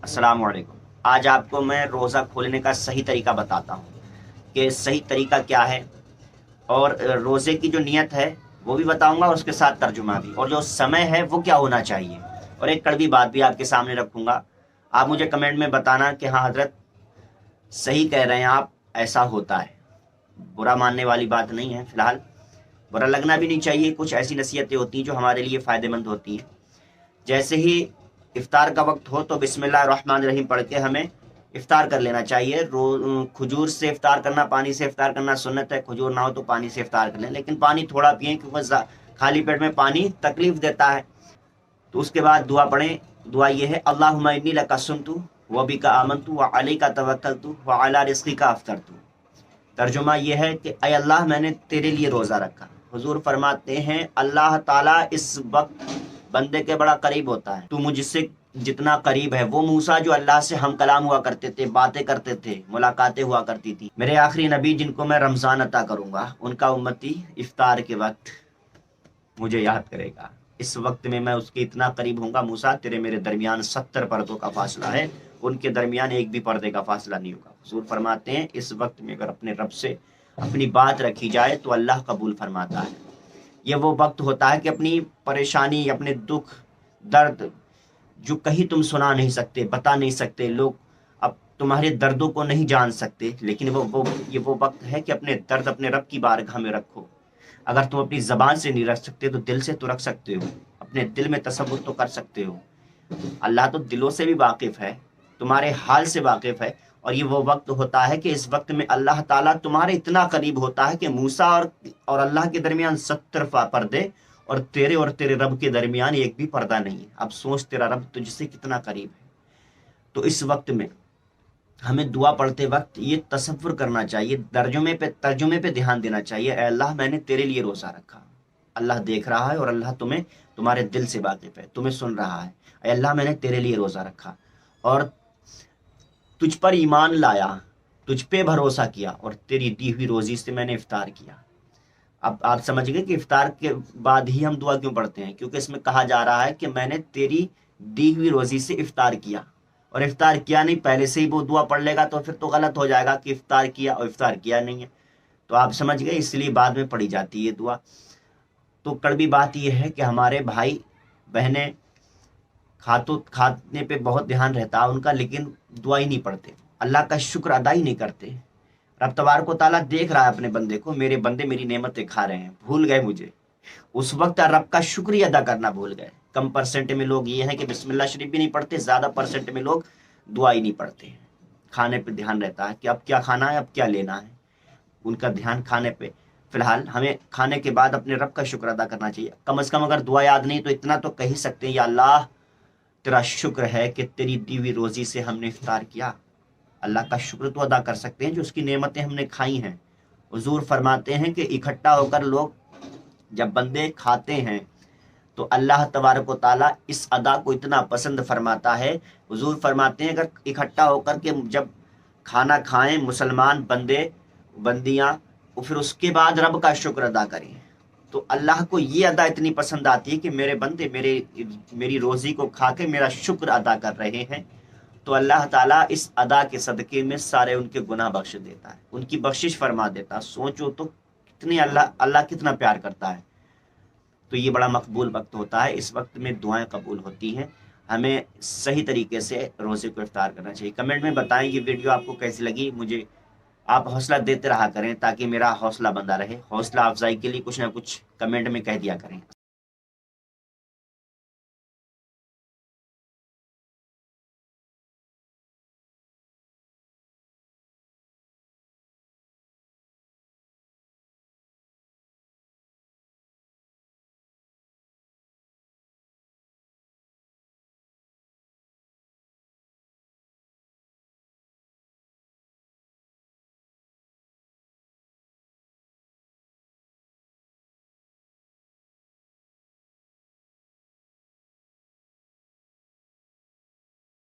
अस्सलाम वालेकुम। आज आपको मैं रोज़ा खोलने का सही तरीका बताता हूँ कि सही तरीका क्या है, और रोज़े की जो नियत है वो भी बताऊंगा, और उसके साथ तर्जुमा भी, और जो समय है वो क्या होना चाहिए, और एक कड़वी बात भी आपके सामने रखूंगा। आप मुझे कमेंट में बताना कि हाँ हजरत सही कह रहे हैं आप, ऐसा होता है। बुरा मानने वाली बात नहीं है, फिलहाल बुरा लगना भी नहीं चाहिए। कुछ ऐसी नसीहतें होती हैं जो हमारे लिए फ़ायदेमंद होती हैं। जैसे ही इफ्तार का वक्त हो तो बिस्मिल्लाह रहमान रहीम पढ़ के हमें इफ्तार कर लेना चाहिए। खजूर से इफ्तार करना, पानी से इफ्तार करना सुन्नत है। खजूर ना हो तो पानी से इफ्तार कर लें, लेकिन पानी थोड़ा पिएं क्योंकि खाली पेट में पानी तकलीफ देता है। तो उसके बाद दुआ पढ़ें। दुआ ये है, अल्लाहुम्मा इन्नी लका सुन्तु व बिका आमनतु व अलैका तवक्कलतु व अला रिज़्क़िका अफ़्तरतु। तर्जुमा ये है कि अय अल्लाह, मैंने तेरे लिए रोज़ा रखा। हुजूर फरमाते हैं अल्लाह ताला इस वक्त बंदे के बड़ा करीब होता है। तू मुझसे जितना करीब है, वो मूसा जो अल्लाह से हम कलाम हुआ करते थे, बातें करते थे, मुलाकातें हुआ करती थी, मेरे आखिरी नबी जिनको मैं रमज़ान अता करूँगा, उनका उम्मती इफ्तार के वक्त मुझे याद करेगा। इस वक्त में मैं उसके इतना करीब हूँगा, मूसा तेरे मेरे दरमियान 70 पर्दों का फासला है, उनके दरमियान एक भी पर्दे का फासला नहीं होगा। हुजूर फरमाते हैं इस वक्त में अगर अपने रब से अपनी बात रखी जाए तो अल्लाह कबूल फरमाता है। ये वो वक्त होता है कि अपनी परेशानी, अपने दुख दर्द जो कहीं तुम सुना नहीं सकते, बता नहीं सकते, लोग अब तुम्हारे दर्दों को नहीं जान सकते, लेकिन ये वो वक्त है कि अपने दर्द अपने रब की बारगाह में रखो। अगर तुम अपनी ज़बान से नहीं रख सकते तो दिल से तो रख सकते हो, अपने दिल में तसव्वुर तो कर सकते हो। अल्लाह तो दिलों से भी वाकिफ़ है, तुम्हारे हाल से वाकिफ़ है। और ये वो वक्त होता है कि इस वक्त में अल्लाह ताला तुम्हारे इतना करीब होता है कि मूसा और अल्लाह के दरमियान 70 पर्दे, और तेरे रब के दरमियान एक भी पर्दा नहीं है। अब सोच, तेरा रब तुझसे कितना करीब है। तो इस वक्त में हमें दुआ पढ़ते वक्त ये तसव्वुर करना चाहिए, तर्जुमे पे ध्यान देना चाहिए। ऐ अल्लाह, मैंने तेरे लिए रोज़ा रखा। अल्लाह देख रहा है और अल्लाह तुम्हारे दिल से वाकिफ़ है, तुम्हें सुन रहा है। ऐ अल्लाह, मैंने तेरे लिए रोज़ा रखा और तुझ पर ईमान लाया, तुझ पे भरोसा किया, और तेरी दी हुई रोज़ी से मैंने इफ्तार किया। अब आप समझ गए कि इफ्तार के बाद ही हम दुआ क्यों पढ़ते हैं, क्योंकि इसमें कहा जा रहा है कि मैंने तेरी दी हुई रोज़ी से इफ्तार किया। और इफ्तार किया नहीं, पहले से ही वो दुआ पढ़ लेगा तो फिर तो गलत हो जाएगा कि इफ्तार किया और इफ्तार किया नहीं है। तो आप समझ गए, इसलिए बाद में पढ़ी जाती है दुआ। तो कड़वी बात यह है कि हमारे भाई बहनें खाने पे बहुत ध्यान रहता है उनका, लेकिन दुआ ही नहीं पढ़ते, अल्लाह का शुक्र अदा ही नहीं करते। रब तबारक व तआला देख रहा है अपने बंदे को, मेरे बंदे मेरी नेमतें खा रहे हैं, भूल गए मुझे। उस वक्त रब का शुक्रिया अदा करना भूल गए। कम परसेंट में लोग ये हैं कि बिस्मिल्लाह शरीफ भी नहीं पढ़ते, ज़्यादा परसेंट में लोग दुआ ही नहीं पढ़ते हैं। खाने पे ध्यान रहता है कि अब क्या खाना है, अब क्या लेना है, उनका ध्यान खाने पे। फिलहाल हमें खाने के बाद अपने रब का शुक्र अदा करना चाहिए। कम से कम अगर दुआ याद नहीं तो इतना तो कह ही सकते हैं, या अल्लाह तेरा शुक्र है कि तेरी दी हुई रोज़ी से हमने इफ्तार किया। अल्लाह का शुक्र तो अदा कर सकते हैं जो उसकी नेमतें हमने खाई हैं। हुजूर फरमाते हैं कि इकट्ठा होकर लोग जब बंदे खाते हैं तो अल्लाह तबारक व तआला इस अदा को इतना पसंद फरमाता है। हुजूर फरमाते हैं अगर इकट्ठा होकर के जब खाना खाएं मुसलमान बंदे बंदियां, और फिर उसके बाद रब का शुक्र अदा करें, तो अल्लाह को ये अदा इतनी पसंद आती है कि मेरे बंदे मेरी रोज़ी को खा के मेरा शुक्र अदा कर रहे हैं। तो अल्लाह ताला इस अदा के सदक़े में सारे उनके गुनाह बख्श देता है, उनकी बख्शिश फरमा देता है। सोचो तो कितनी अल्लाह कितना प्यार करता है। तो ये बड़ा मकबूल वक्त होता है, इस वक्त में दुआएं कबूल होती हैं। हमें सही तरीके से रोज़े को इफ्तार करना चाहिए। कमेंट में बताएं ये वीडियो आपको कैसी लगी। मुझे आप हौसला देते रहा करें ताकि मेरा हौसला बंधा रहे। हौसला अफजाई के लिए कुछ ना कुछ कमेंट में कह दिया करें।